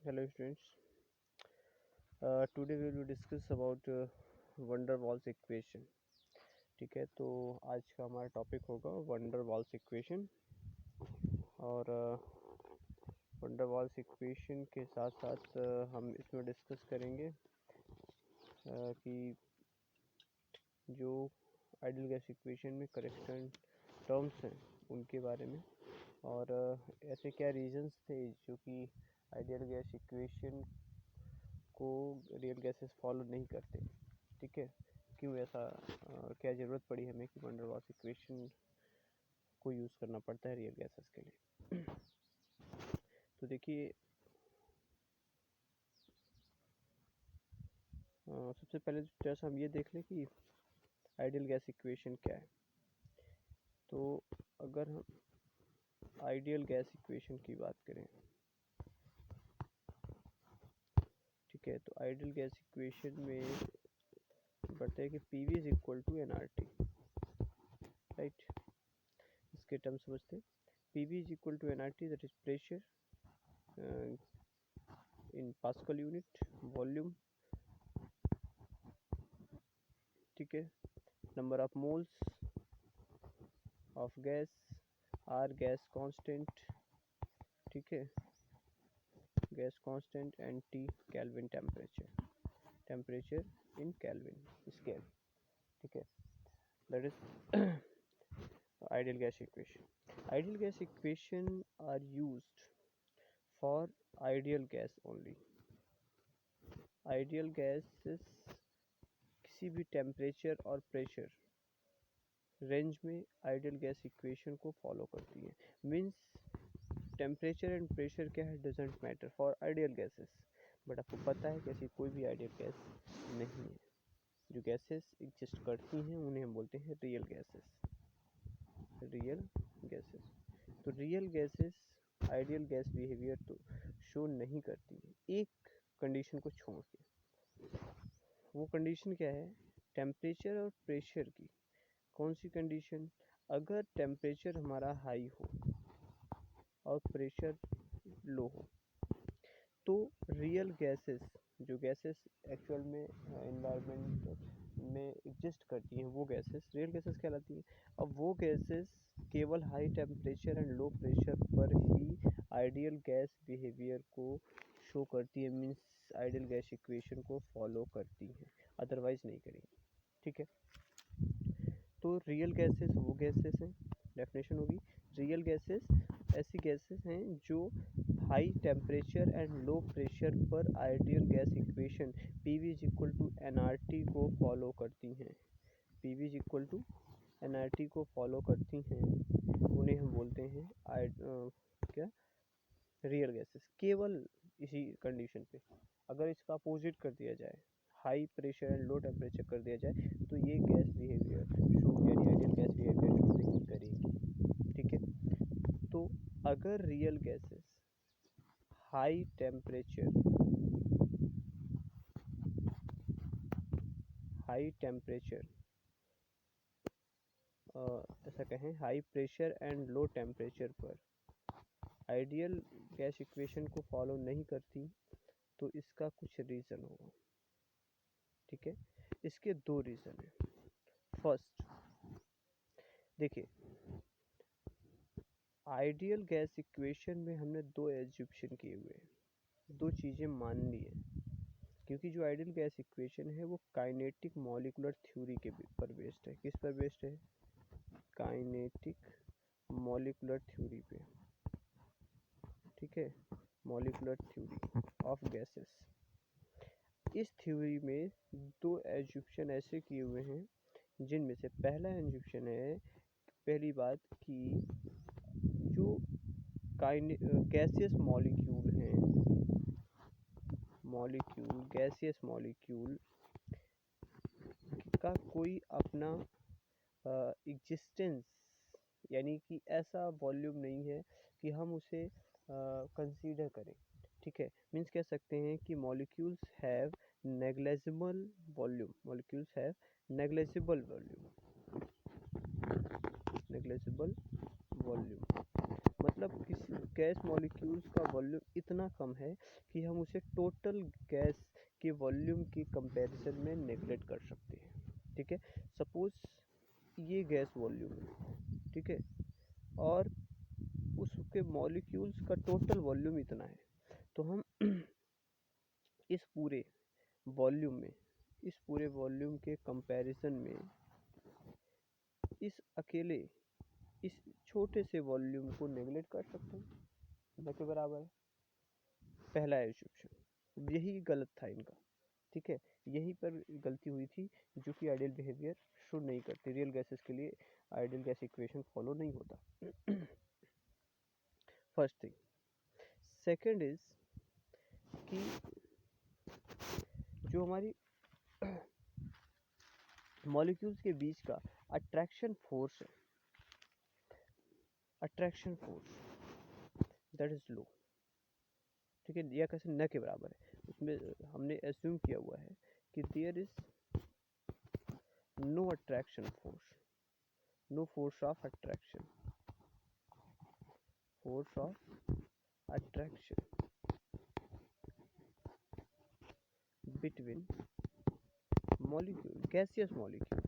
Hello students. Today we will discuss about van der Waals equation. ठीक है, तो आज का हमारा टॉपिक होगा van der Waals equation और van der Waals equation के साथ साथ हम इसमें डिस्कस करेंगे कि जो आइडियल गैस इक्वेशन में करेक्शन टर्म्स हैं उनके बारे में और ऐसे क्या रीजंस थे जो कि आइडियल गैस इक्वेशन को रियल गैसेस फॉलो नहीं करते। ठीक है, क्यों ऐसा क्या ज़रूरत पड़ी हमें कि van der Waals इक्वेशन को यूज़ करना पड़ता है रियल गैसेस के लिए। तो देखिए, सबसे पहले जैसा हम ये देख लें कि आइडियल गैस इक्वेशन क्या है। तो अगर हम आइडियल गैस इक्वेशन की बात करें, ठीक है, तो आइडियल गैस इक्वेशन में बढ़ता है कि P V is equal to N R T, right. इसके टर्म समझते हैं। P V is equal to N R T, that is pressure in pascal unit, volume, ठीक है, number of moles of gas, R gas constant, ठीक है, gas constant, and T kelvin temperature in kelvin scale, ठीक है, that is ideal gas equation. Ideal gas equation are used for ideal gas only. Ideal gases किसी भी temperature और pressure range में ideal gas equation को follow करती है। Means temperature and pressure क्या है, doesn't matter for ideal gases. But आपको पता है कि ऐसी कोई भी आइडियल गैस नहीं है। जो गैसेस एग्जिस्ट करती हैं उन्हें हम बोलते हैं रियल गैसेस। तो real gases ideal gas behaviour तो शो नहीं करती है, एक कंडीशन को छोड़ के। वो कंडीशन क्या है, टेम्परेचर और प्रेशर की। कौन सी कंडीशन, अगर टेम्परेचर हमारा हाई हो और प्रेशर लो हो तो रियल गैसेस, जो गैसेस एक्चुअल में एनवायरनमेंट में एग्जिस्ट करती हैं वो गैसेस रियल गैसेस कहलाती हैं। अब वो गैसेस केवल high temperature and low pressure पर ही आइडियल गैस बिहेवियर को शो करती है, मीन्स आइडियल गैस इक्वेशन को फॉलो करती हैं, अदरवाइज नहीं करेंगी। ठीक है, तो रियल गैसेस वो गैसेस हैं, डेफिनेशन होगी, रियल गैसेस ऐसी गैसेस हैं जो high temperature and low pressure पर ideal gas equation P V is equal to N R T को फॉलो करती हैं। P V is equal to N R T को फॉलो करती हैं, उन्हें हम बोलते हैं क्या, रियल गैसेस। केवल इसी कंडीशन पे, अगर इसका अपोजिट कर दिया जाए, high pressure and low temperature कर दिया जाए, तो ये गैस बिहेवियर शो, यानी आइडियल गैस बिहेवियर शो नहीं करेगी। ठीक है, तो अगर रियल गैसेस हाई टेम्परेचर ऐसा कहें, high pressure and low temperature पर आइडियल गैस इक्वेशन को फॉलो नहीं करती, तो इसका कुछ रीज़न होगा। ठीक है, इसके दो रीज़न हैं। फर्स्ट, देखिए, आइडियल गैस इक्वेशन में हमने दो एज्यूप्शन किए हुए हैं, दो चीज़ें मान ली हैं, क्योंकि जो आइडियल गैस इक्वेशन है वो काइनेटिक मॉलिकुलर थ्योरी के पर बेस्ड है। किस पर बेस्ड है, काइनेटिक मॉलिकुलर थ्योरी पे। ठीक है, मॉलिकुलर थ्योरी ऑफ गैसेस। इस थ्योरी में दो एज्यूप्शन ऐसे किए हुए हैं, जिनमें से पहला एज्यूप्शन है, पहली बात कि जो गैसियस मॉलिक्यूल हैं, गैसियस मॉलिक्यूल का कोई अपना एग्जिस्टेंस, यानी कि ऐसा वॉल्यूम नहीं है कि हम उसे कंसीडर करें। ठीक है, मीन्स कह सकते हैं कि मॉलिक्यूल्स हैव नेग्लिजिबल वॉल्यूम, मतलब किसी गैस मॉलिक्यूल्स का वॉल्यूम इतना कम है कि हम उसे टोटल गैस के वॉल्यूम के कंपैरिजन में नेगलेक्ट कर सकते हैं। ठीक है, सपोज ये गैस वॉल्यूम है, ठीक है, और उसके मॉलिक्यूल्स का टोटल वॉल्यूम इतना है, तो हम इस पूरे वॉल्यूम के कंपैरिजन में इस छोटे से वॉल्यूम को नेगलेक्ट कर सकते हैं, न के बराबर है। पहला एज्यूम्पशन, यही गलत था इनका। ठीक है, यहीं पर गलती हुई थी, जो कि आइडियल बिहेवियर शो नहीं करती। रियल गैसेस के लिए आइडियल गैस इक्वेशन फॉलो नहीं होता। First thing. सेकंड इज कि जो हमारी मॉलिक्यूल्स के बीच का अट्रैक्शन फोर्स है, attraction force that is low. ठीक है, या कैसे न के बराबर है। उसमें हमने एज्यूम किया हुआ है कि there is no attraction force, no force of attraction, force of attraction between molecule, gaseous molecule.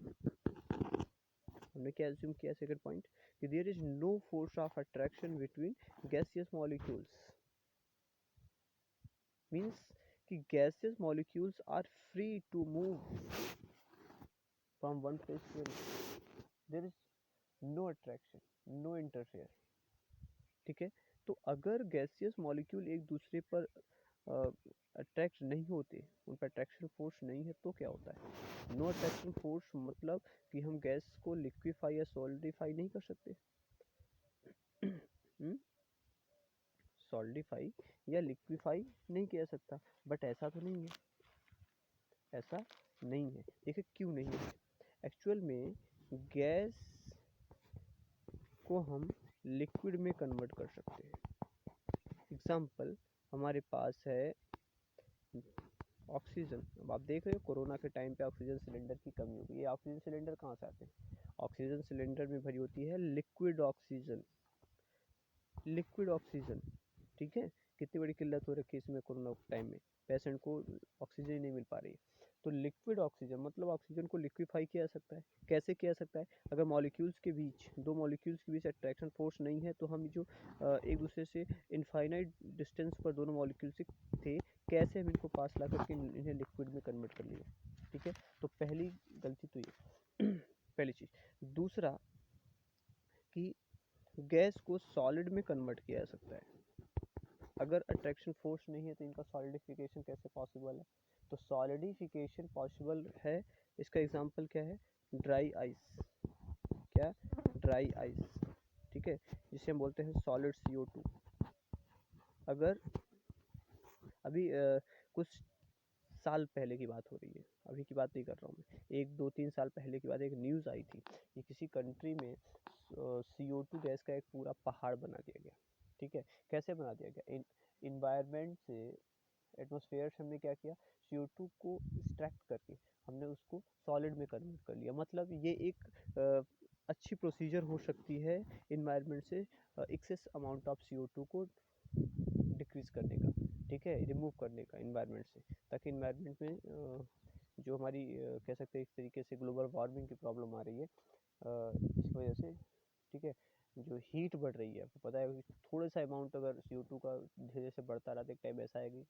हमने क्या एज्यूम किया सेकंड पॉइंट, कि there is no force of attraction between gaseous molecules, means कि gaseous molecules are free to move from one place to another, there is no attraction, no interfere. ठीक है, तो अगर gaseous molecule एक दूसरे पर attract नहीं होते, उन पर अट्रैक्शन फोर्स नहीं है, तो क्या होता है? नो अट्रैक्शन फोर्स मतलब कि हम गैस को लिक्विफाई या सॉलिडिफाई नहीं कर सकते। सॉलिडिफाई या लिक्विफाई नहीं किया सकता, बट ऐसा तो नहीं है, ऐसा नहीं है। देखिए क्यों नहीं है। एक्चुअल में गैस को हम लिक्विड में कन्वर्ट कर सकते हैं। एग्जाम्पल, हमारे पास है ऑक्सीजन। अब आप देख रहे हो कोरोना के टाइम पे ऑक्सीजन सिलेंडर की कमी हो गई। ये ऑक्सीजन सिलेंडर कहाँ से आते हैं? ऑक्सीजन सिलेंडर में भरी होती है लिक्विड ऑक्सीजन, लिक्विड ऑक्सीजन। ठीक है, कितनी बड़ी किल्लत हो रखी है इसमें कोरोना टाइम में, पेशेंट को ऑक्सीजन ही नहीं मिल पा रही है। तो लिक्विड ऑक्सीजन मतलब ऑक्सीजन को लिक्विफाई किया जा सकता है। कैसे किया जा सकता है? अगर मॉलिक्यूल्स के बीच, दो मॉलिक्यूल्स के बीच अट्रैक्शन फोर्स नहीं है, तो हम जो एक दूसरे से इनफाइनाइट डिस्टेंस पर दोनों मॉलिक्यूल से थे, कैसे हम इनको पास ला करके इन्हें लिक्विड में कन्वर्ट कर लिया। ठीक है, तो पहली गलती तो ये पहली चीज़। दूसरा कि गैस को सॉलिड में कन्वर्ट किया जा सकता है। अगर अट्रैक्शन फोर्स नहीं है तो इनका सॉलिडिफिकेशन कैसे पॉसिबल है? तो सॉलिडिफिकेशन पॉसिबल है, इसका एग्जांपल क्या है? Dry ice. क्या? Dry ice. ठीक है, जिसे हम बोलते हैं सॉलिड CO2। अगर अभी कुछ साल पहले की बात हो रही है, अभी की बात नहीं कर रहा हूँ मैं, 1 2 3 साल पहले की बात, एक न्यूज़ आई थी कि किसी कंट्री में CO2 गैस का एक पूरा पहाड़ बना दिया गया। ठीक है, कैसे बना दिया गया? इन्वायरमेंट से, एटमॉस्फेयर से हमने क्या किया? CO2 को एक्सट्रैक्ट करके हमने उसको सॉलिड में कन्वर्ट कर लिया। मतलब ये एक अच्छी प्रोसीजर हो सकती है इन्वायरमेंट से एक्सेस अमाउंट ऑफ CO2 को डिक्रीज करने का। ठीक है, रिमूव करने का इन्वायरमेंट से, ताकि इन्वायरमेंट में जो हमारी कह सकते हैं एक तरीके से ग्लोबल वार्मिंग की प्रॉब्लम आ रही है इस वजह से। ठीक है, जो हीट बढ़ रही है, आपको पता है थोड़ा सा अमाउंट अगर CO2 का धीरे से बढ़ता रहा तो एक टाइम ऐसा आएगी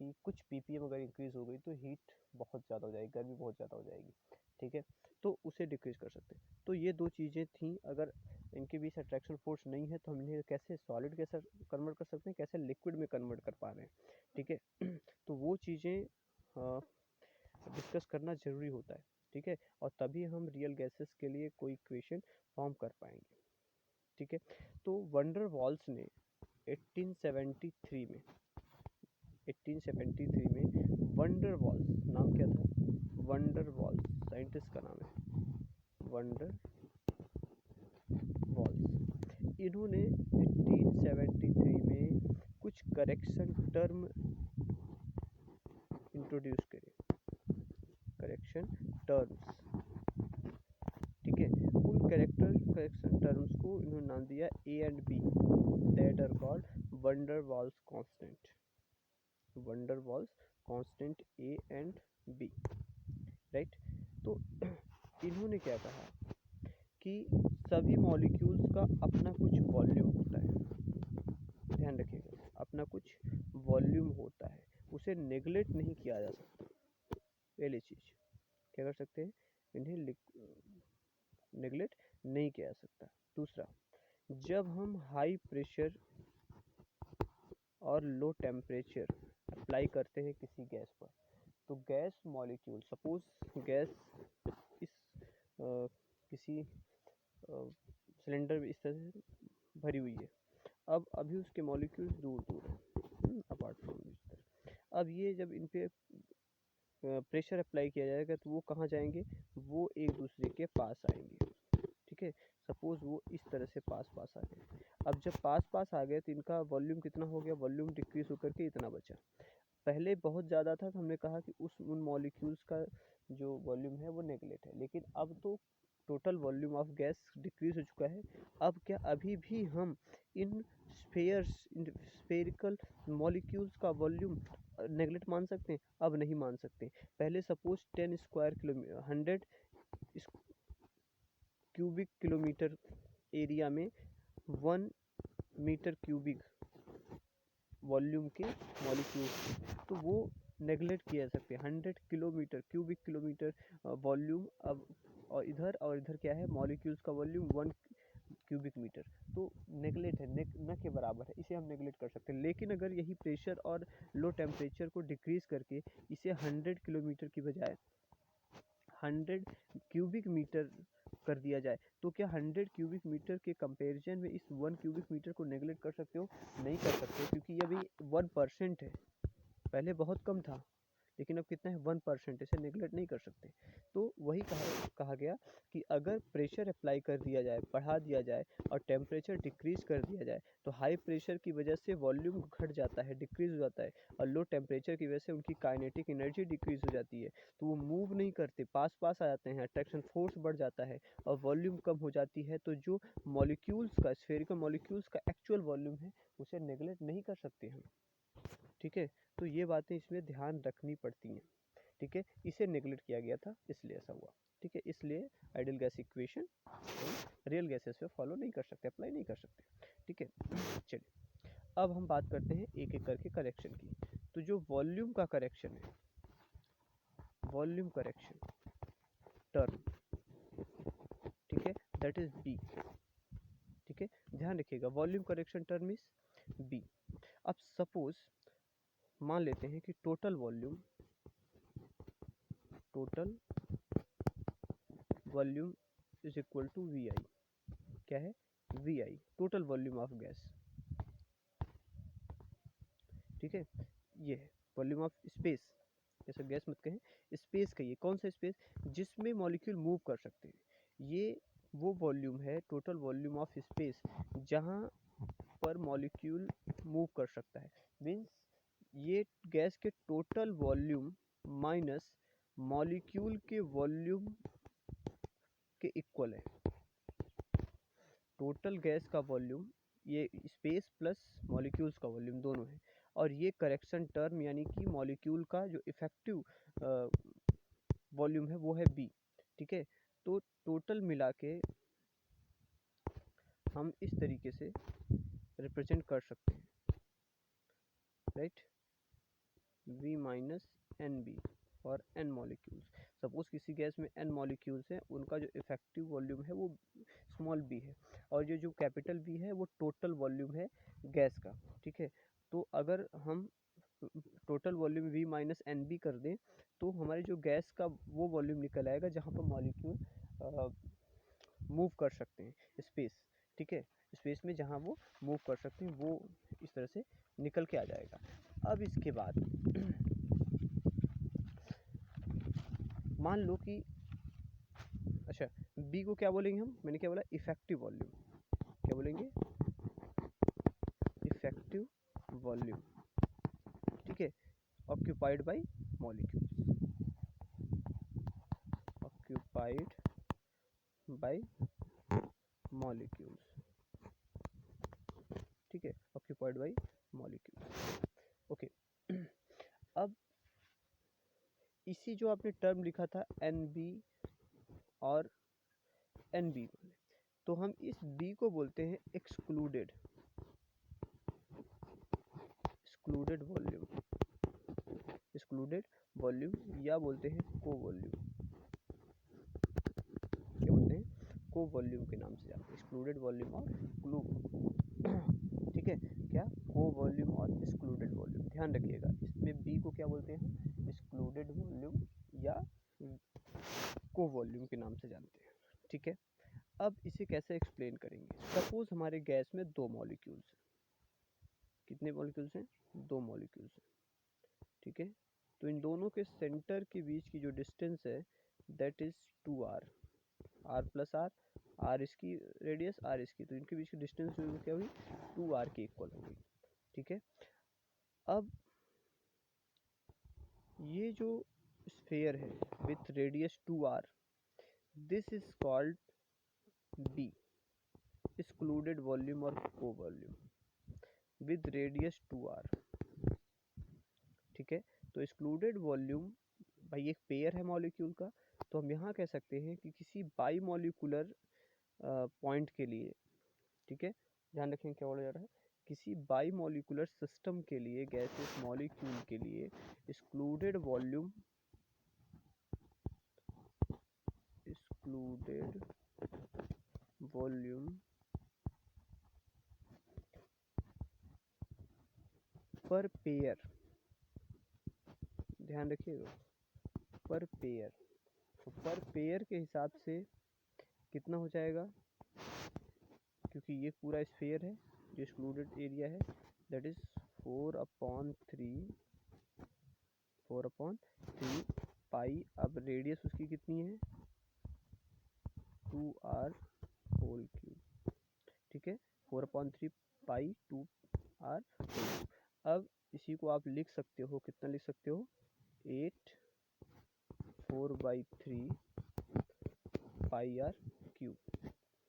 कि कुछ ppm अगर इंक्रीज हो गई तो हीट बहुत ज़्यादा हो जाएगी, गर्मी बहुत ज़्यादा हो जाएगी। ठीक है, तो उसे डिक्रीज कर सकते हैं। तो ये दो चीज़ें थी। अगर इनके बीच अट्रैक्शन फोर्स नहीं है तो हम इन्हें कैसे सॉलिड कैसे कन्वर्ट कर सकते हैं, कैसे लिक्विड में कन्वर्ट कर पा रहे हैं। ठीक है, तो वो चीज़ें डिस्कस करना ज़रूरी होता है। ठीक है, और तभी हम रियल गैसेस के लिए कोई इक्वेशन फॉर्म कर पाएंगे। ठीक है, तो वंडर वॉल्स ने 1873 में वंडर वॉल्स, नाम क्या था? वंडर वॉल्स, साइंटिस्ट का नाम है वंडर वॉल्स। इन्होंने 1873 में कुछ करेक्शन टर्म इंट्रोड्यूस करे, करेक्शन टर्म्स। ठीक है, उन करेक्शन टर्म्स को इन्होंने नाम दिया A and B। that are called van der Waals constant, van der Waals constant A and B, right. तो इन्होंने क्या कहा कि सभी मॉलिक्यूल्स का अपना कुछ वॉल्यूम होता है, ध्यान रखिएगा, अपना कुछ वॉल्यूम होता है, उसे नेगलेक्ट नहीं किया जा सकता। पहली चीज क्या कर सकते हैं, इन्हें नेगलेक्ट नहीं किया जा सकता। दूसरा, जब हम हाई प्रेशर और लो टेम्परेचर अप्लाई करते हैं किसी गैस पर, तो गैस मॉलिक्यूल, सपोज गैस इस किसी सिलेंडर में इस तरह से भरी हुई है, अब अभी उसके मॉलिक्यूल दूर दूर हैं अपार्ट फ्रॉम इच अदर। अब ये जब इन पे प्रेशर अप्लाई किया जाएगा तो वो कहाँ जाएंगे, वो एक दूसरे के पास आएंगे, ठीक है। सपोज वो इस तरह से पास पास आ गए। अब जब पास पास आ गए तो इनका वॉल्यूम कितना हो गया, वॉल्यूम डिक्रीज होकर के इतना बचा। पहले बहुत ज़्यादा था तो हमने कहा कि उन मॉलिक्यूल्स का जो वॉल्यूम है वो नेगलेक्ट है, लेकिन अब तो total volume of gas decrease हो चुका है। अब क्या अभी भी हम इन स्फेरिकल मॉलिक्यूल्स का वॉल्यूम नेगलेक्ट मान सकते हैं? अब नहीं मान सकते। पहले suppose 10 square kilometre 100 cubic kilometre area में 1 मीटर क्यूबिक वॉल्यूम के मॉलिक्यूल्स, तो वो नेगलेक्ट किया जा सकते हैं। 100 किलोमीटर क्यूबिक किलोमीटर वॉल्यूम, अब और इधर क्या है, मॉलिक्यूल्स का वॉल्यूम 1 क्यूबिक मीटर, तो नेगलेक्ट है, न के बराबर है, इसे हम नेगलेक्ट कर सकते हैं। लेकिन अगर यही प्रेशर और लो टेम्परेचर को डिक्रीज करके इसे 100 किलोमीटर की बजाय 100 क्यूबिक मीटर कर दिया जाए, तो क्या 100 क्यूबिक मीटर के कंपैरिजन में इस 1 क्यूबिक मीटर को नेगलेक्ट कर सकते हो? नहीं कर सकते, क्योंकि ये अभी 1% है। पहले बहुत कम था, लेकिन अब कितना है, 1%, इसे नेगलेक्ट नहीं कर सकते। तो वही कहा गया कि अगर प्रेशर अप्लाई कर दिया जाए, बढ़ा दिया जाए और टेम्परेचर डिक्रीज कर दिया जाए, तो हाई प्रेशर की वजह से वॉल्यूम घट जाता है, डिक्रीज हो जाता है, और लो टेम्परेचर की वजह से उनकी काइनेटिक एनर्जी डिक्रीज हो जाती है, तो वो मूव नहीं करते, पास पास आ जाते हैं, अट्रैक्शन फोर्स बढ़ जाता है और वॉल्यूम कम हो जाती है। तो जो मॉलिक्यूल्स का, स्फेरिकल मॉलिक्यूल्स का एक्चुअल वॉल्यूम है, उसे नेगलेक्ट नहीं कर सकते हम, ठीक है। तो ये बातें इसमें ध्यान रखनी पड़ती हैं, ठीक है। इसे नेगलेक्ट किया गया था, इसलिए ऐसा हुआ, ठीक है। इसलिए ideal gas equation real gases पे फॉलो नहीं कर सकते, अप्लाई नहीं कर सकते, ठीक है। चलिए अब हम बात करते हैं एक एक करके करेक्शन की। तो जो वॉल्यूम का करेक्शन है, वॉल्यूम करेक्शन टर्म, ठीक है, दैट इज बी, ठीक है। ध्यान रखिएगा, volume correction term is b. अब सपोज मान लेते हैं कि total volume is equal to v i. क्या है, v i, total volume of gas, ठीक है। ये है वॉल्यूम ऑफ स्पेस, जैसे गैस मत कहें, स्पेस का, ये कौन सा स्पेस, जिसमें मॉलिक्यूल मूव कर सकते हैं। ये वो वॉल्यूम है, टोटल वॉल्यूम ऑफ स्पेस, जहाँ पर मॉलिक्यूल मूव कर सकता है। मीन्स ये गैस के टोटल वॉल्यूम माइनस मॉलिक्यूल के वॉल्यूम के इक्वल है। टोटल गैस का वॉल्यूम ये स्पेस प्लस मॉलिक्यूल्स का वॉल्यूम दोनों है, और ये करेक्शन टर्म यानी कि मॉलिक्यूल का जो इफेक्टिव वॉल्यूम है वो है बी, ठीक है। तो टोटल मिला के हम इस तरीके से रिप्रेजेंट कर सकते हैं, right, V minus N B और n मॉलिक्यूल्स। सपोज किसी गैस में n मॉलिक्यूल्स हैं, उनका जो इफेक्टिव वॉल्यूम है वो स्मॉल b है, और ये जो कैपिटल B है वो टोटल वॉल्यूम है गैस का, ठीक है। तो अगर हम total volume V minus N B कर दें, तो हमारे जो गैस का वो वॉल्यूम निकल आएगा जहाँ पर मॉलिक्यूल मूव कर सकते हैं, स्पेस, ठीक है। स्पेस में जहाँ वो मूव कर सकते हैं, वो इस तरह से निकल के आ जाएगा। अब इसके बाद मान लो कि, अच्छा, बी को क्या बोलेंगे हम, मैंने क्या बोला, इफेक्टिव वॉल्यूम, क्या बोलेंगे, इफेक्टिव वॉल्यूम, ठीक है, occupied by molecules, occupied by molecules, occupied by molecule. Okay, अब इसी जो आपने टर्म लिखा था NB और NB, तो हम इस B को बोलते हैं एक्सक्लूडेड वॉल्यूम या बोलते हैं को वॉल्यूम। क्या बोलते हैं? को वॉल्यूम के नाम से जानते हैं, एक्सक्लूडेड वॉल्यूम और क्लू ठीक है, क्या को वॉल्यूम और एक्सक्लूडेड वॉल्यूम। ध्यान रखिएगा, इसमें बी को क्या बोलते हैं? एक्सक्लूडेड वॉल्यूम या को वॉल्यूम के नाम से जानते हैं। ठीक है, अब इसे कैसे एक्सप्लेन करेंगे? सपोज हमारे गैस में दो मॉलिक्यूल्स हैं। कितने मॉलिक्यूल्स हैं? दो मॉलिक्यूल्स हैं। ठीक है, तो इन दोनों के सेंटर के बीच की जो डिस्टेंस है that is 2r, r plus R, R इसकी रेडियस, आर इसकी, तो इनके बीच की डिस्टेंस क्या हुई? 2r के इक्वल हो गई। ठीक है, अब ये जो स्फीयर है with radius 2r, this is called B, excluded volume और को वॉल्यूम विद रेडियस 2r। ठीक है, तो एक्सक्लूडेड वॉल्यूम भाई एक पेयर है मॉलिक्यूल का, तो हम यहाँ कह सकते हैं कि किसी बाई मॉलिक्यूलर पॉइंट के लिए, ठीक है, ध्यान रखें क्या बोला जा रहा है, किसी बाई मॉलिक्यूलर सिस्टम के लिए, गैसेस मॉलिक्यूल के लिए एक्सक्लूडेड वॉल्यूम पर पेयर, ध्यान रखिएगा, पर पेयर, तो पर पेयर के हिसाब से कितना हो जाएगा? क्योंकि ये पूरा स्फीयर है, जो एक्सक्लूडेड एरिया है दैट इज 4/3 पाई। अब रेडियस उसकी कितनी है? 2r whole cube. ठीक है, 4/3 पाई 2r होल क्यूब। अब इसी को आप लिख सकते हो, कितना लिख सकते हो? 8 4/3 पाई r क्यूब।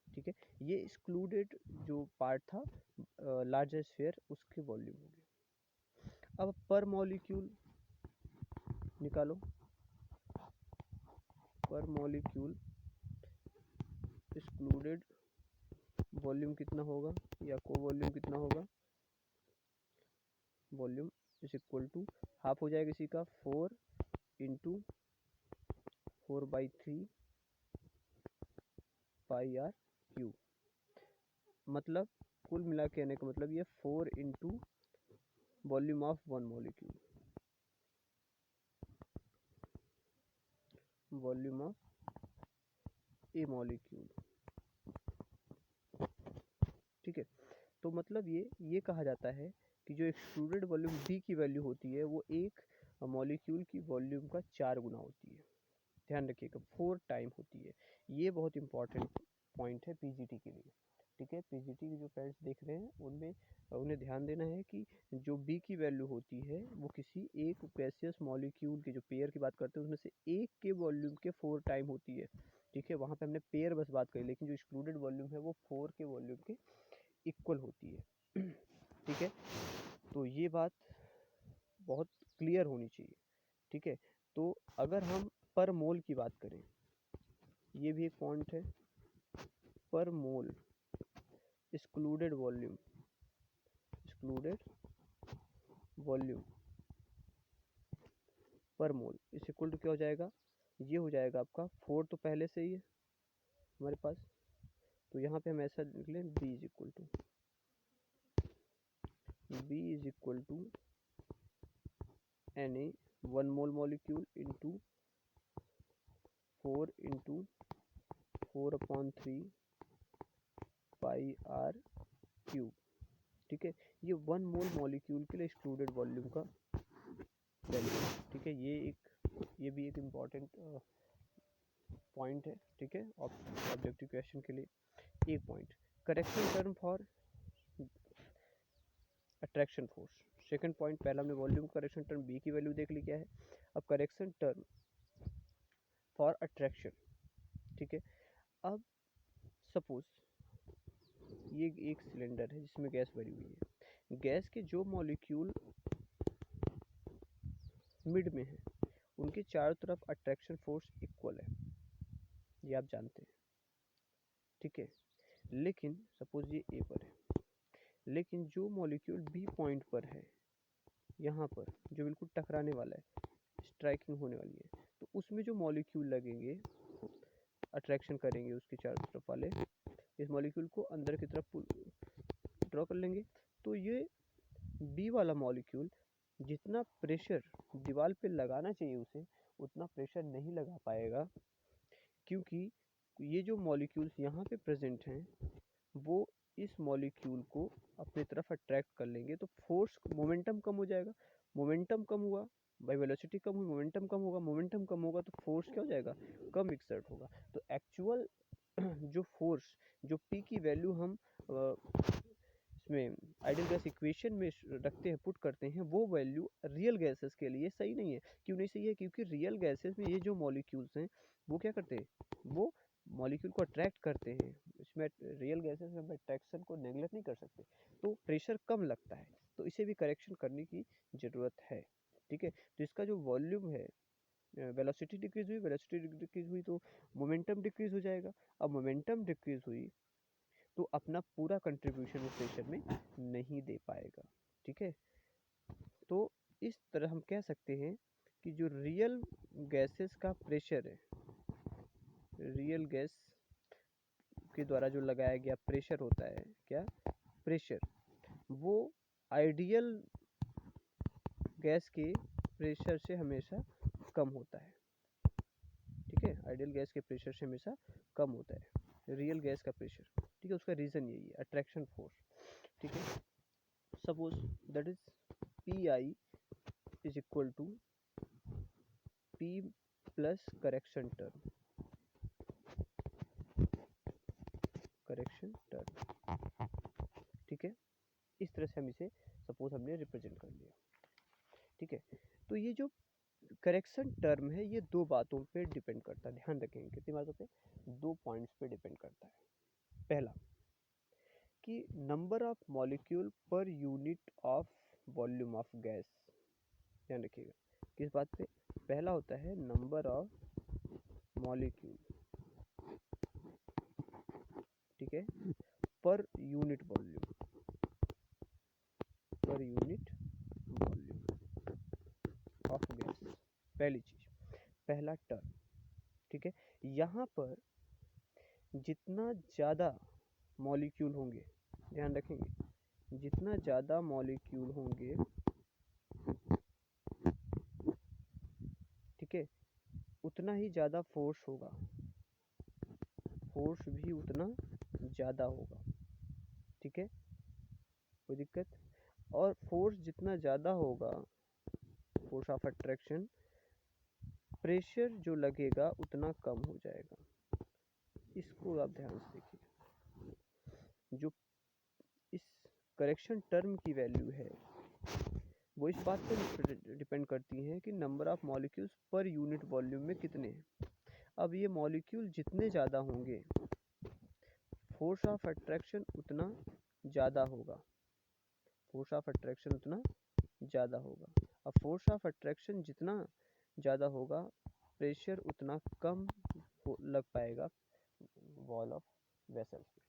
ठीक है, ये एक्सक्लूडेड जो पार्ट था लार्जर स्फीयर, उसके वॉल्यूम हो गया। अब पर मॉलिक्यूल निकालो, पर मॉलिक्यूल एक्सक्लूडेड वॉल्यूम कितना होगा या को वॉल्यूम कितना होगा? Volume is equal to half हो जाएगा इसी का 4 इंटू 4/3 पाई आर क्यूब। मतलब कुल मिला के आने का मतलब ये 4 into volume of one molecule, volume of A molecule. ठीक है, तो मतलब ये कहा जाता है कि जो एक्सक्लूडेड वॉल्यूम बी की वैल्यू होती है वो एक मॉलिक्यूल की वॉल्यूम का 4 गुना होती है। ध्यान रखिएगा, 4 टाइम होती है। ये बहुत इंपॉर्टेंट पॉइंट है पीजीटी के लिए। ठीक है, पीजीटी के जो फ्रेंड्स देख रहे हैं उनमें उन्हें ध्यान देना है कि जो बी की वैल्यू होती है वो किसी एक गैसियस मॉलिक्यूल के, जो पेयर की बात करते हैं उसमें से एक के वॉल्यूम के 4 टाइम होती है। ठीक है, वहाँ पे हमने पेयर बस बात करी, लेकिन जो एक्सक्लूडेड वॉल्यूम है वो 4 के वॉल्यूम के इक्वल होती है। ठीक है, तो ये बात बहुत क्लियर होनी चाहिए। ठीक है, तो अगर हम पर मोल की बात करें, ये भी एक पॉइंट है, पर मोल एक्सक्लूडेड वॉल्यूम पर मोल इस इक्वल टू क्या हो जाएगा? ये हो जाएगा आपका 4 तो पहले से ही है हमारे पास, तो यहाँ पे हम ऐसा लिख लें B is equal to Na 1 mole molecule into 4 into 4/3 pi R cube. ठीक है, ये 1 मोल मॉलिक्यूल के लिए एक्सक्लूडेड वॉल्यूम का वैल्यू है। ठीक है, ये भी एक इम्पॉर्टेंट पॉइंट है। ठीक है, ऑब्जेक्टिव क्वेश्चन के लिए एक point. Correction term for attraction force, second point. पहला हमने वॉल्यूम करेक्शन टर्म बी की वैल्यू देख ली क्या है। अब करेक्शन टर्म फॉर अट्रैक्शन। ठीक है, अब सपोज ये एक सिलेंडर है जिसमें गैस भरी हुई है, गैस के जो मॉलिक्यूल मिड में है उनके चारों तरफ अट्रैक्शन फोर्स इक्वल है, ये आप जानते हैं, ठीक है। लेकिन सपोज ये ए पर है, लेकिन जो मॉलिक्यूल बी पॉइंट पर है, यहाँ पर जो बिल्कुल टकराने वाला है, स्ट्राइकिंग होने वाली है, तो उसमें जो मॉलिक्यूल लगेंगे अट्रैक्शन करेंगे उसके चारों तरफ वाले, इस मॉलिक्यूल को अंदर की तरफ ड्रॉ कर लेंगे। तो ये बी वाला मॉलिक्यूल जितना प्रेशर दीवार पे लगाना चाहिए उसे उतना प्रेशर नहीं लगा पाएगा, क्योंकि ये जो मॉलिक्यूल्स यहाँ पे प्रेजेंट हैं वो इस मॉलिक्यूल को अपनी तरफ अट्रैक्ट कर लेंगे, तो फोर्स मोमेंटम कम हो जाएगा। मोमेंटम कम हुआ बाई वेलोसिटी कम हुई, मोमेंटम कम होगा, मोमेंटम कम होगा तो फोर्स क्या हो जाएगा, कम एक्सर्ट होगा। तो एक्चुअल जो फोर्स जो पी की वैल्यू हम इसमें आइडियल गैस इक्वेशन में रखते हैं, पुट करते हैं, वो वैल्यू रियल गैसेस के लिए सही नहीं है। क्यों नहीं सही है? क्योंकि रियल गैसेस में ये जो मॉलिक्यूल्स हैं वो क्या करते हैं, वो मॉलिक्यूल को अट्रैक्ट करते हैं। इसमें रियल गैसेस में हम अट्रैक्शन को नेगलेक्ट नहीं कर सकते, तो प्रेशर कम लगता है, तो इसे भी करेक्शन करने की ज़रूरत है, ठीक है। तो इसका जो वॉल्यूम है, वेलोसिटी डिक्रीज हुई, वेलोसिटी डिक्रीज हुई तो मोमेंटम डिक्रीज हो जाएगा। अब मोमेंटम डिक्रीज हुई तो अपना पूरा कंट्रीब्यूशन वो प्रेशर में नहीं दे पाएगा, ठीक है। तो इस तरह हम कह सकते हैं कि जो रियल गैसेस का प्रेशर है, रियल गैस के द्वारा जो लगाया गया प्रेशर होता है, क्या प्रेशर, वो आइडियल गैस के प्रेशर से हमेशा कम होता है, ठीक है। आइडियल गैस के प्रेशर से हमेशा कम होता है रियल गैस का प्रेशर, ठीक है। उसका रीज़न यही है, अट्रैक्शन फोर्स, ठीक है। Suppose that is P I is equal to P plus correction term, ठीक है। इस तरह से हम इसे सपोज हमने रिप्रेजेंट कर लिया, ठीक है। तो ये जो करेक्शन टर्म है ये दो बातों पे डिपेंड करता है, ध्यान रखेंगे कितनी बातों पे, दो पॉइंट्स पे डिपेंड करता है। पहला कि number of molecule per unit of volume of gas, ध्यान रखिएगा किस बात पे, पहला होता है नंबर ऑफ मॉलिक्यूल, ठीक है, पर यूनिट वॉल्यूम, पर यूनिट वॉल्यूम ऑफ गैस, पहली चीज, पहला टर्म, ठीक है। यहाँ पर जितना ज़्यादा मॉलिक्यूल होंगे, ध्यान रखेंगे, जितना ज़्यादा मॉलिक्यूल होंगे, ठीक है, उतना ही ज़्यादा फोर्स होगा, फोर्स भी उतना ज़्यादा होगा, ठीक है, कोई दिक्कत। और फोर्स जितना ज़्यादा होगा, फोर्स ऑफ अट्रैक्शन, प्रेशर जो लगेगा उतना कम हो जाएगा। इसको आप ध्यान से देखिए, जो इस करेक्शन टर्म की वैल्यू है वो इस बात पर डिपेंड करती है कि number of molecules per unit volume में कितने हैं। अब ये मॉलिक्यूल जितने ज़्यादा होंगे फोर्स ऑफ अट्रैक्शन उतना ज़्यादा होगा, फोर्स ऑफ अट्रैक्शन उतना ज़्यादा होगा। अब फोर्स ऑफ अट्रैक्शन जितना ज़्यादा होगा प्रेशर उतना कम लग पाएगा वॉल ऑफ वेसल्स पे,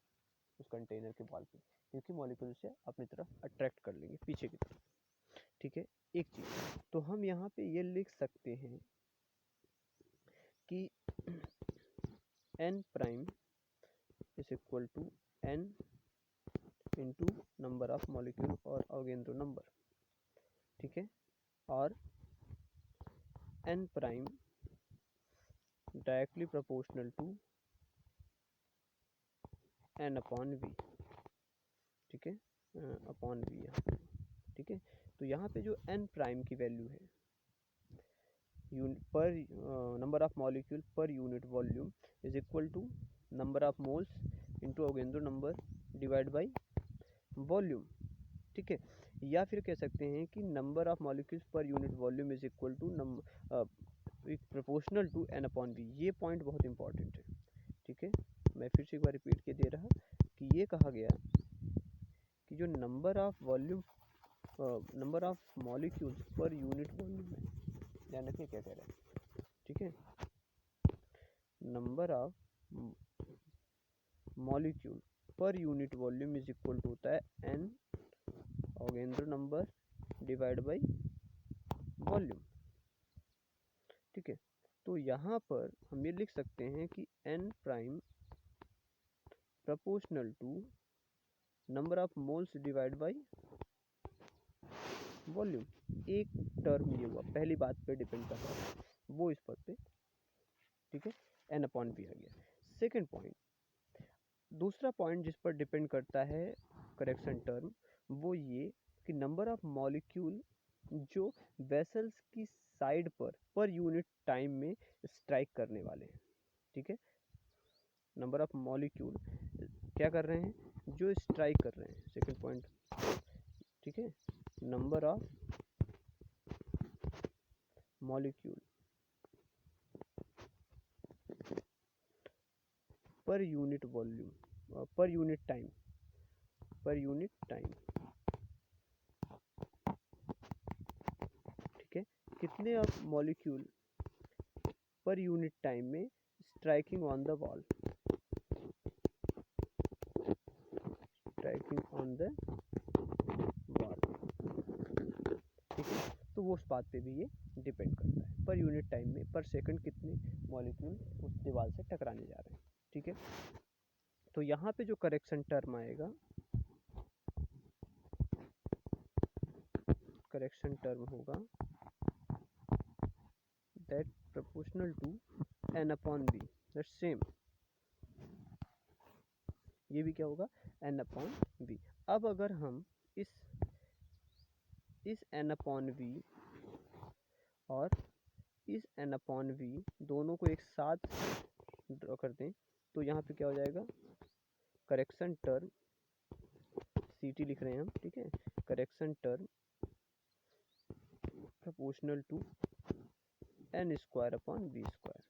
उस कंटेनर के वॉल पे, क्योंकि मॉलिक्यूल से अपनी तरफ अट्रैक्ट कर लेंगे पीछे की तरफ, ठीक है। एक चीज़ तो हम यहाँ पे ये लिख सकते हैं कि n prime is equal to n into number of molecule और अवोगाद्रो नंबर, ठीक है, और n prime directly proportional to n upon v, ठीक है, अपॉन v यहाँ, ठीक है। तो यहाँ पे जो n प्राइम की वैल्यू है पर number of molecule per unit volume is equal to number of moles into Avogadro number divide by volume, ठीक है। या फिर कह सकते हैं कि number of molecules per unit volume is equal to proportional to n upon v। ये point बहुत इंपॉर्टेंट है, ठीक है। मैं फिर से एक बार रिपीट के दे रहा कि ये कहा गया कि कि जो number of molecules per unit volume है, ध्यान रखिए क्या कह रहा है, ठीक है, number of molecule per unit volume is equal to होता है n Avogadro number divide by volume, ठीक है। तो यहाँ पर हम ये लिख सकते हैं कि n prime proportional to number of moles divide by volume. एक टर्म ये हुआ, पहली बात पे डिपेंड कर रहा है वो इस पर पे, ठीक है, n अपॉन v आ गया। सेकेंड पॉइंट, दूसरा पॉइंट जिस पर डिपेंड करता है करेक्शन टर्म, वो ये कि नंबर ऑफ मॉलिक्यूल जो वेसल्स की साइड पर यूनिट टाइम में स्ट्राइक करने वाले हैं, ठीक है, नंबर ऑफ मॉलिक्यूल क्या कर रहे हैं, जो स्ट्राइक कर रहे हैं, सेकंड पॉइंट, ठीक है, number of molecule per unit volume, per unit time, ठीक है, कितने of molecule per unit time में स्ट्राइकिंग ऑन द वॉल, ठीक है। तो वो उस बात पे भी ये डिपेंड करता है, पर यूनिट टाइम में पर सेकंड कितने मॉलिक्यूल उस दीवार से टकराने जा रहे हैं, ठीक है। तो यहाँ पे जो करेक्शन टर्म आएगा, करेक्शन टर्म होगा that proportional to n upon v, that same, ये भी क्या होगा n अपॉन v। अब अगर हम इस n अपॉन v और इस n अपॉन v दोनों को एक साथ ड्रॉ कर दें, तो यहाँ पे क्या हो जाएगा, करेक्शन टर्म ct लिख रहे हैं हम, ठीक है, correction term proportional to n square upon v square,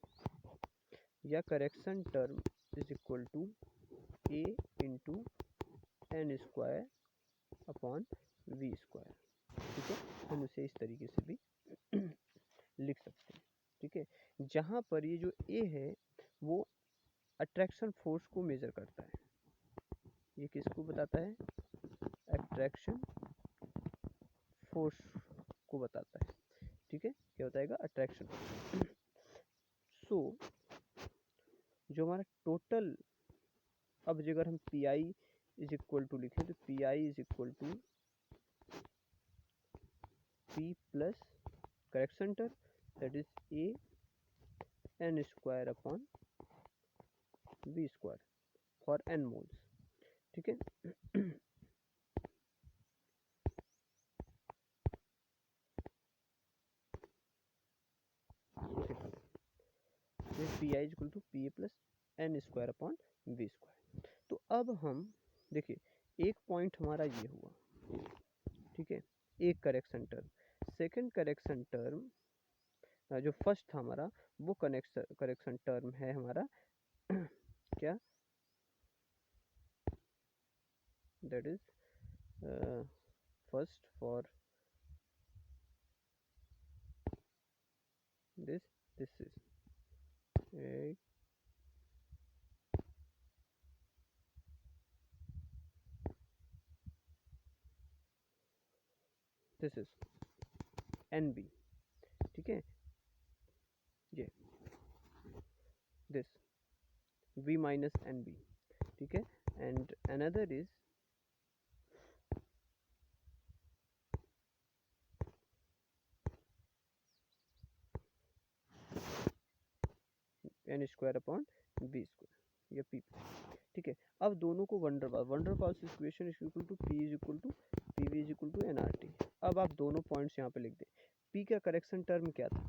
या correction term is equal to a into n square upon v square, ठीक है। हम उसे इस तरीके से भी लिख सकते हैं, ठीक है। जहाँ पर ये जो a है वो अट्रैक्शन फोर्स को मेजर करता है, ये किसको बताता है, अट्रैक्शन फोर्स को बताता है, ठीक है, क्या बताएगा, अट्रैक्शन। सो जो हमारा टोटल, अब अगर हम P I is equal to लिखें तो P I is equal to P plus correction term that is A N square upon B square for N moles, ठीक है। P I is equal to P A plus N square upon B square. तो अब हम देखिए, एक point हमारा ये हुआ, ठीक है, एक correction term, second correction term जो फर्स्ट था हमारा वो करेक्शन टर्म है हमारा क्या, that is first for this is a this is NB, ठीक है, ये this V minus NB, ठीक है, and another is n square upon B square या पी, ठीक है। अब दोनों को van der Waals equation is equal to P is equal to P V is equal to N R T. अब आप दोनों पॉइंट्स यहाँ पे लिख दें, पी का करेक्शन टर्म क्या था,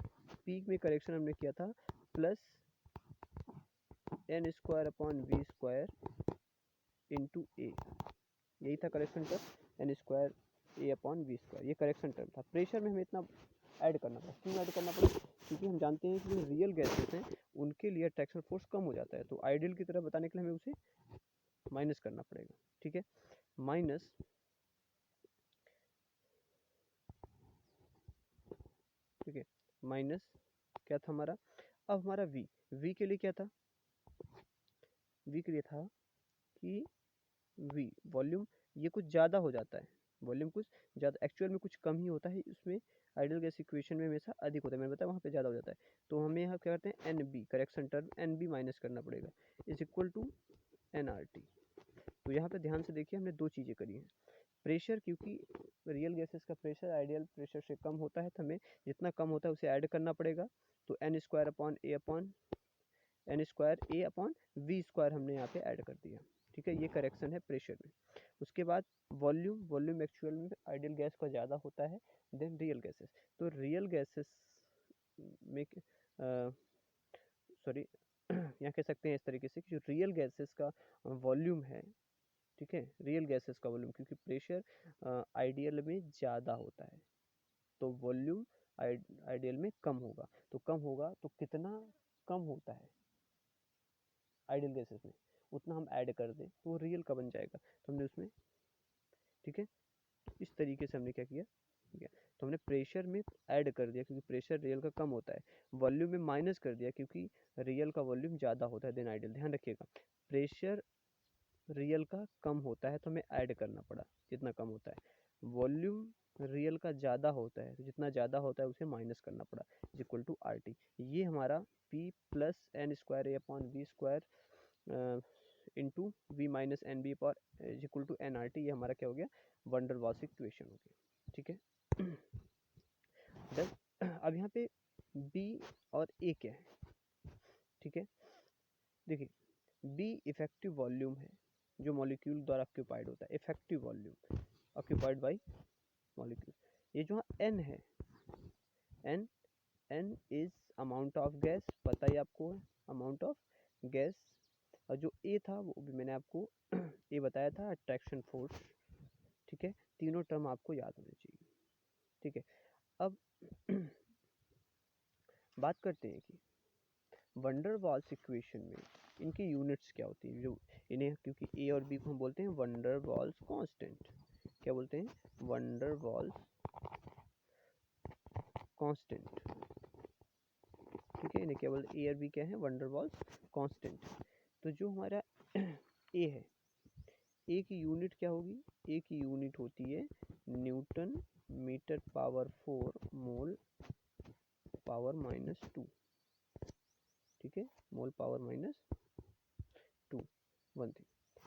पी में करेक्शन हमने किया था plus N square upon we square into a, यही था correction term, n square A upon we square, ये करेक्शन टर्म था। प्रेशर में हमें इतना ऐड करना पड़ा, क्यों ऐड करना पड़ा, क्योंकि हम जानते हैं कि जो रियल गैसेस हैं उनके लिए अट्रैक्शन फोर्स कम हो जाता है, तो आइडियल की तरह बताने के लिए हमें उसे माइनस करना पड़ेगा, ठीक है, माइनस माइनस क्या था हमारा, अब हमारा v के लिए क्या था, v के लिए था कि v वॉल्यूम ये कुछ ज़्यादा हो जाता है, वॉल्यूम कुछ ज़्यादा, एक्चुअल में कुछ कम ही होता है, उसमें आइडियल गैस इक्वेशन में हमेशा अधिक होता है, मैंने बताया वहाँ पे ज़्यादा हो जाता है। तो हमें यहाँ क्या करते हैं, NB correction term NB minus करना पड़ेगा इज इक्वल टू nRT। तो यहाँ पे ध्यान से देखिए हमने दो चीज़ें करी हैं, प्रेशर, क्योंकि रियल गैसेस का प्रेशर आइडियल प्रेशर से कम होता है तो हमें जितना कम होता है उसे ऐड करना पड़ेगा, तो n square upon a upon v square हमने यहाँ पे ऐड कर दिया, ठीक है, ये करेक्शन है प्रेशर में। उसके बाद वॉल्यूम एक्चुअल में आइडियल गैस का ज़्यादा होता है देन रियल गैसेस। तो रियल गैसेस में सॉरी यहाँ कह सकते हैं इस तरीके से कि जो रियल गैसेस का वॉल्यूम है, ठीक है, रियल गैसेस का वॉल्यूम, क्योंकि प्रेशर आइडियल में ज़्यादा होता है तो वॉल्यूम आइडियल में कम होगा, तो कम होगा तो कितना कम होता है आइडियल गैसेस में उतना हम ऐड कर दें तो वो रियल का बन जाएगा। तो हमने उसमें, ठीक है, इस तरीके से हमने क्या किया, तो हमने प्रेशर में ऐड कर दिया क्योंकि प्रेशर रियल का कम होता है, वॉल्यूम में माइनस कर दिया क्योंकि रियल का वॉल्यूम ज़्यादा होता है देन आइडियल। ध्यान रखिएगा, प्रेशर रियल का कम होता है तो हमें ऐड करना पड़ा जितना कम होता है, वॉल्यूम रियल का ज़्यादा होता है तो जितना ज़्यादा होता है उसे माइनस करना पड़ा इज इक्वल टू RT। ये हमारा P plus N square A upon we square into V minus N B पर इज इक्वल टू nRT, ये हमारा क्या हो गया, वंडर वाल्स इक्वेशन हो गया, ठीक है। अब यहाँ पे B और A क्या है, ठीक है, देखिए B इफेक्टिव वॉल्यूम है जो मॉलिक्यूल द्वारा ऑक्यूपाइड होता है, effective volume occupied by molecule. ये जो N है, N is amount of gas, पता ही आपको है अमाउंट ऑफ गैस, और जो A था वो भी मैंने आपको ये बताया था, अट्रैक्शन फोर्स, ठीक है, तीनों टर्म आपको याद होने चाहिए, ठीक है। अब बात करते हैं कि वंडर वाल्स इक्वेशन में इनकी यूनिट्स क्या होती है, जो इन्हें, क्योंकि ए और बी को हम बोलते हैं वंडर वाल्स कांस्टेंट, क्या बोलते हैं, वंडर वाल्स कांस्टेंट, ठीक है, इन्हें क्या बोलते हैं, ए और बी क्या है, वंडर वाल्स कांस्टेंट। तो जो हमारा ए है, ए की यूनिट क्या होगी, ए की यूनिट होती है न्यूटन मीटर पावर 4 मोल पावर -2, ठीक है, मोल पावर -2 वन थिंग,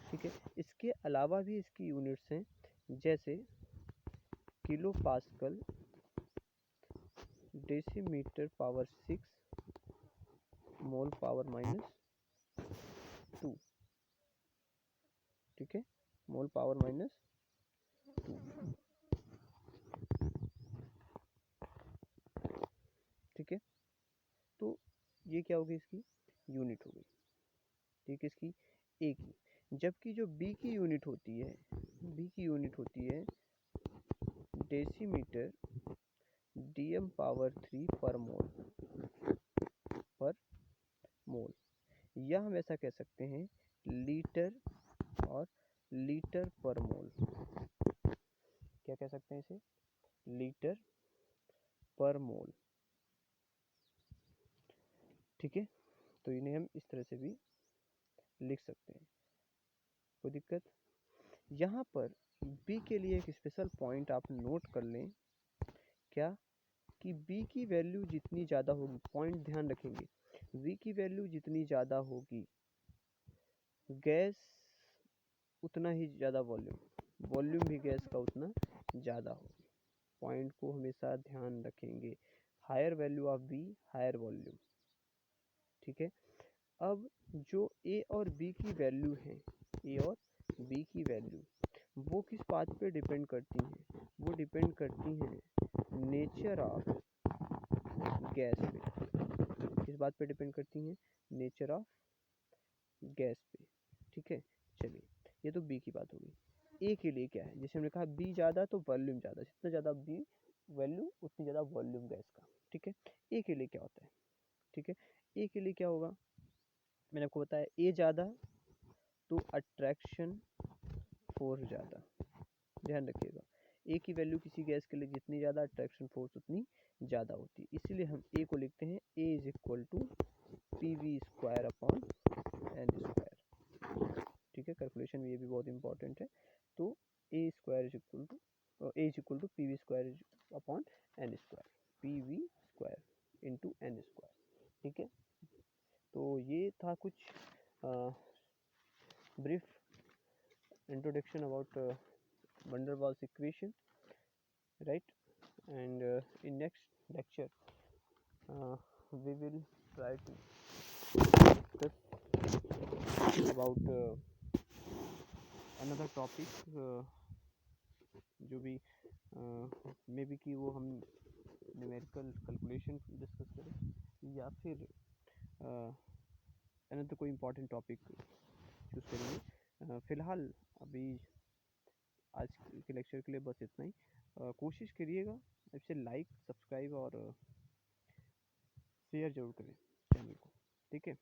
ठीक है। इसके अलावा भी इसकी यूनिट्स हैं, जैसे किलो पास्कल, डेसीमीटर पावर 6 मोल पावर -2, ठीक है, मोल पावर -2, ठीक है। तो ये क्या होगी, इसकी यूनिट होगी, ठीक है, इसकी ए की। जबकि जो बी की यूनिट होती है, बी की यूनिट होती है डेसीमीटर DM पावर 3 पर मोल, या हम ऐसा कह सकते हैं लीटर और लीटर पर मोल, क्या कह सकते हैं इसे, लीटर पर मोल, ठीक है। तो इन्हें हम इस तरह से भी लिख सकते हैं, कोई दिक्कत। यहाँ पर बी के लिए एक स्पेशल पॉइंट आप नोट कर लें, क्या कि बी की वैल्यू जितनी ज़्यादा होगी, पॉइंट ध्यान रखेंगे, वी की वैल्यू जितनी ज़्यादा होगी गैस उतना ही ज़्यादा वॉल्यूम भी गैस का उतना ज़्यादा होगी, पॉइंट को हमेशा ध्यान रखेंगे, higher value of B higher volume, ठीक है। अब जो ए और बी की वैल्यू है, ए और बी की वैल्यू वो किस बात पे डिपेंड करती हैं, वो डिपेंड करती हैं नेचर ऑफ गैस पे, किस बात पे डिपेंड करती हैं, नेचर ऑफ गैस पे, ठीक है। चलिए, ये तो बी की बात होगी। ए के लिए क्या है, जैसे हमने कहा बी ज़्यादा तो वॉल्यूम ज़्यादा, जितना ज़्यादा बी वैल्यू उतनी ज़्यादा वॉल्यूम गैस का, ठीक है। ए के लिए क्या होता है, ठीक है, ए के लिए क्या होगा, मैंने आपको बताया ए ज़्यादा तो अट्रैक्शन फोर्स ज़्यादा, ध्यान रखिएगा, ए की वैल्यू किसी गैस के लिए जितनी ज़्यादा, अट्रैक्शन फोर्स उतनी ज़्यादा होती है, इसीलिए हम ए को लिखते हैं a is equal to P v square upon n square. ठीक है, कैलकुलेशन में ये भी बहुत इंपॉर्टेंट है। तो a square is equal to a is equal to P v square upon n square, p v square into n square. ठीक है, तो ये था कुछ brief introduction about van der Waals equation, right? And in next lecture we will try to discuss about another topic, जो भी may be कि वो हम न्यूमेरिकल कैलकुलेशन डिस्कस करें या फिर अनदर कोई इम्पोर्टेंट टॉपिक चूज़ करेंगे। फ़िलहाल अभी आज के लेक्चर के लिए बस इतना ही। कोशिश करिएगा इसे लाइक, सब्सक्राइब और शेयर ज़रूर करें चैनल को। ठीक है।